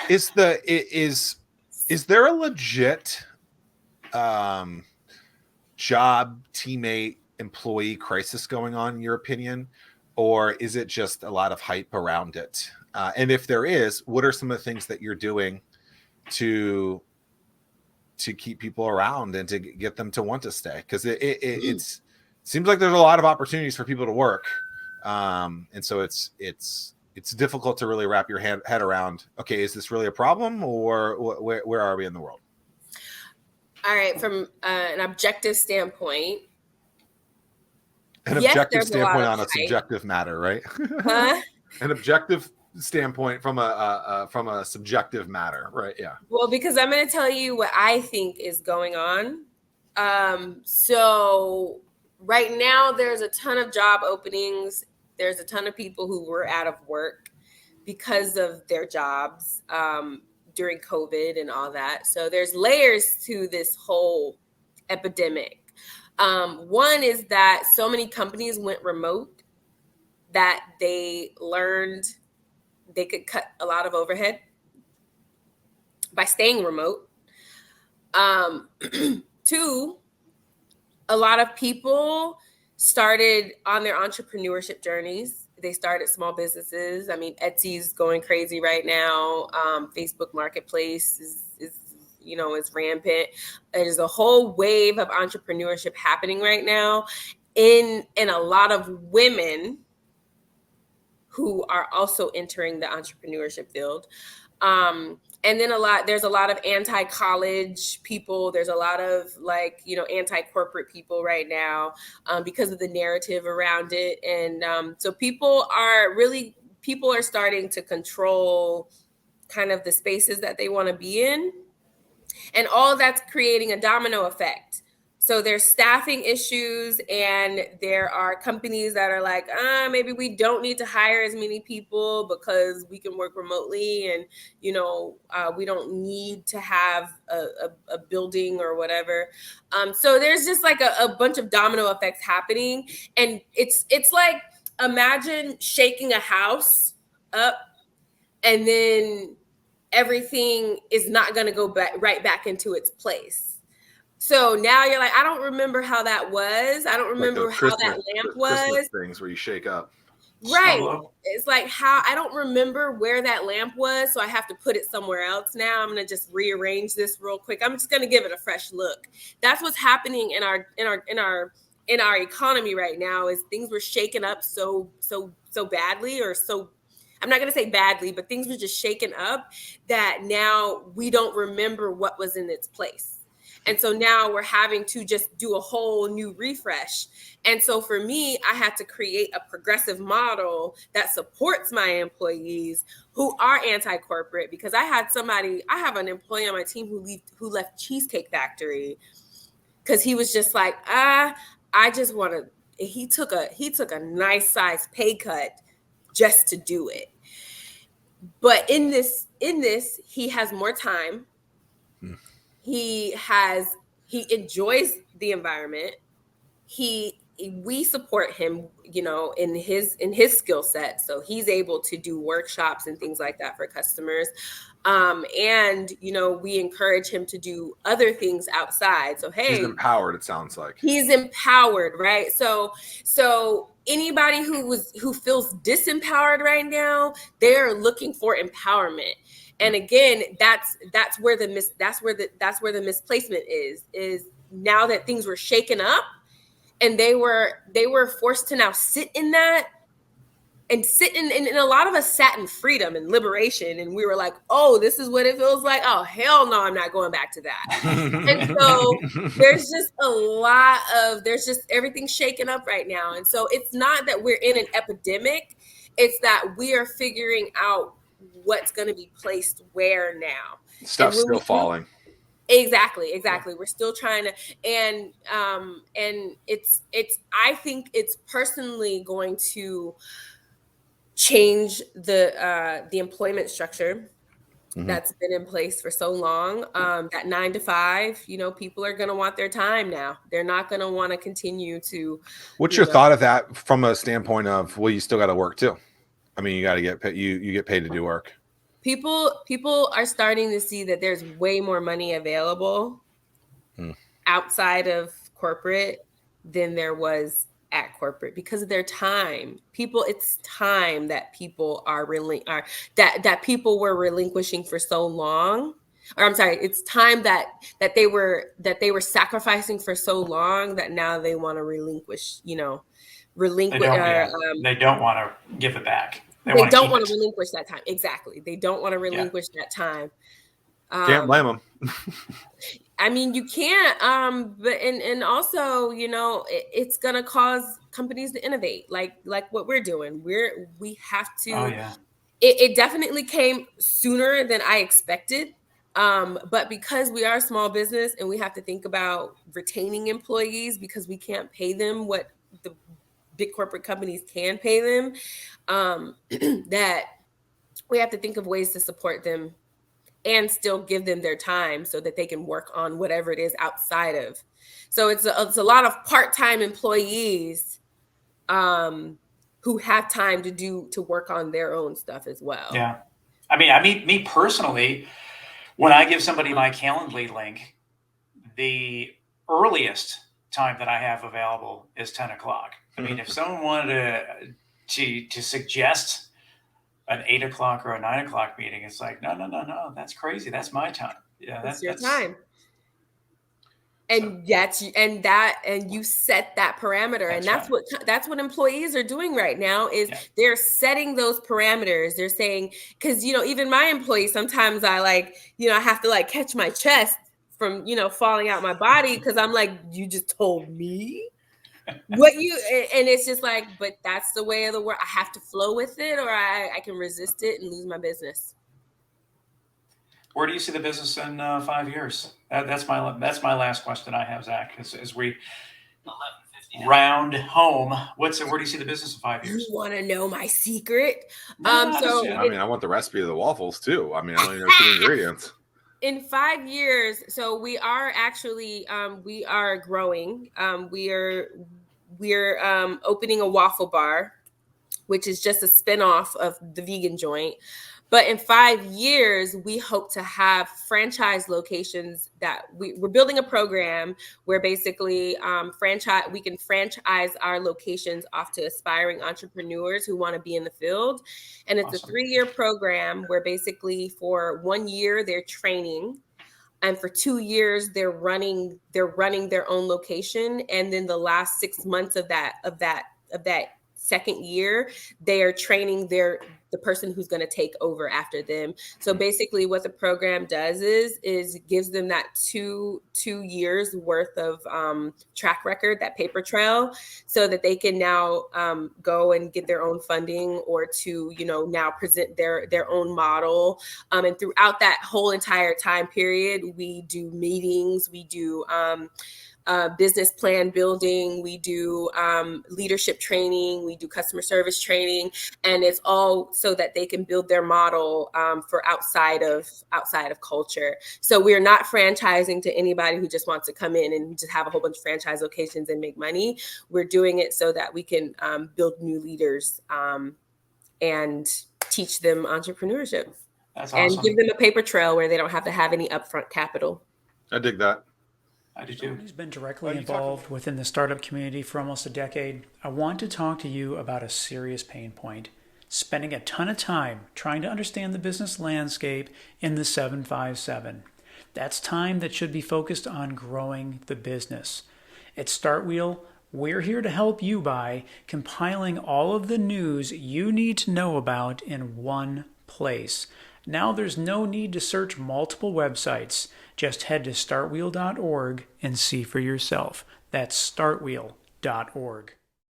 Is there a legit job, teammate, employee crisis going on, in your opinion? Or is it just a lot of hype around it? And if there is, what are some of the things that you're doing to keep people around and to get them to want to stay? Because it seems like there's a lot of opportunities for people to work. And so it's difficult to really wrap your head around, okay, is this really a problem, or where are we in the world? All right, from an objective standpoint. An objective standpoint on a subjective matter, right? Huh? An objective standpoint from a subjective matter, right? Yeah. Well, because I'm going to tell you what I think is going on. So right now there's a ton of job openings. There's a ton of people who were out of work because of their jobs during COVID and all that. So there's layers to this whole epidemic. One is that so many companies went remote that they learned they could cut a lot of overhead by staying remote. Two, a lot of people started on their entrepreneurship journeys. They started small businesses. I mean, Etsy's going crazy right now. Facebook Marketplace is rampant. There's a whole wave of entrepreneurship happening right now, and a lot of women who are also entering the entrepreneurship field. And then there's a lot of anti-college people. There's a lot of anti-corporate people right now because of the narrative around it. And so people are starting to control kind of the spaces that they want to be in. And all of that's creating a domino effect. So there's staffing issues, and there are companies that are like, maybe we don't need to hire as many people because we can work remotely, and we don't need to have a building or whatever. So there's just like a bunch of domino effects happening, and it's like, imagine shaking a house up, and then everything is not going to go right back into its place. So now you're like, I don't remember how that was. I don't remember how that lamp was. Christmas things where you shake up. Right. It's like, how I don't remember where that lamp was, so I have to put it somewhere else now. I'm going to just rearrange this real quick. I'm just going to give it a fresh look. That's what's happening in our economy right now, is things were shaken up so badly, or so, I'm not going to say badly, but things were just shaken up that now we don't remember what was in its place. And so now we're having to just do a whole new refresh. And so for me, I had to create a progressive model that supports my employees who are anti-corporate, because I have an employee on my team who left Cheesecake Factory because he was just like, I just want to, he took a nice size pay cut just to do it. But in this, he has more time. He enjoys the environment. We support him, in his skill set. So he's able to do workshops and things like that for customers. And we encourage him to do other things outside. So, hey, he's empowered. It sounds like he's empowered, right? So anybody who feels disempowered right now, they're looking for empowerment. And again, that's where the misplacement is now that things were shaken up, and they were forced to now sit in that, and sit in, and a lot of us sat in freedom and liberation, and we were like, oh, this is what it feels like. Oh, hell no, I'm not going back to that. And so there's just everything shaken up right now. And so it's not that we're in an epidemic, it's that we are figuring out what's going to be placed where now. Stuff's still falling. Exactly. We're still trying to, and it's I think it's personally going to change the employment structure that's been in place for so long. That 9 to 5, people are going to want their time now. They're not going to want to continue to. What's your thought of that from a standpoint of, well, you still got to work too? I mean, you got to get paid. You get paid to do work. People are starting to see that there's way more money available outside of corporate than there was at corporate because of their time. It's time that people that people were relinquishing for so long. Or I'm sorry, it's time that they were sacrificing for so long that now they want to relinquish. They Relinquish. don't. Yeah, they don't want to give it back. They want to don't keep want it. to relinquish that time. Exactly. They don't want to relinquish that time. Can't blame them. I mean, you can't. But and also, it's gonna cause companies to innovate, like what we're doing. We have to. Oh yeah. It definitely came sooner than I expected. But because we are a small business and we have to think about retaining employees because we can't pay them what the big corporate companies can pay them, that we have to think of ways to support them and still give them their time so that they can work on whatever it is outside of. So it's a lot of part-time employees who have time to work on their own stuff as well. Yeah. I mean, me personally, when I give somebody my Calendly link, the earliest time that I have available is 10 o'clock. I mean, if someone wanted to suggest an 8 o'clock or a 9 o'clock meeting, it's like, no, that's crazy. That's my time. Yeah, that's your time. And you set that parameter, and that's what employees are doing right now is they're setting those parameters. They're saying, because even my employees, sometimes I I have to catch my chest from falling out my body because I'm like, you just told me what you, and it's just like, but that's the way of the world. I have to flow with it, or I can resist it and lose my business. Where do you see the business in 5 years? That's my last question I have, Zach. As we round home, where do you see the business in 5 years? You want to know my secret? I want the recipe of the waffles too. I mean, I don't even know the ingredients. In 5 years, so we are actually we are growing. We're opening a waffle bar, which is just a spinoff of the vegan joint. But in 5 years, we hope to have franchise locations that we're building a program where basically we can franchise our locations off to aspiring entrepreneurs who want to be in the field. And it's a 3-year program where basically for 1 year they're training, and for 2 years they're running their own location. And then the last 6 months of that second year, they are training the person who's going to take over after them. So basically what the program does is gives them that two years worth of track record, that paper trail, so that they can now go and get their own funding or to, now present their own model. And throughout that whole entire time period, we do meetings, we do business plan building, we do leadership training, we do customer service training, and it's all so that they can build their model for outside of culture. So we're not franchising to anybody who just wants to come in and just have a whole bunch of franchise locations and make money. We're doing it so that we can build new leaders and teach them entrepreneurship. That's awesome. And give them a paper trail where they don't have to have any upfront capital. I dig that. I do too. Who's been directly involved within the startup community for almost a decade, I want to talk to you about a serious pain point: spending a ton of time trying to understand the business landscape in the 757. That's time that should be focused on growing the business. At StartWheel, we're here to help you by compiling all of the news you need to know about in one place. Now there's no need to search multiple websites. Just head to startwheel.org and see for yourself. That's startwheel.org.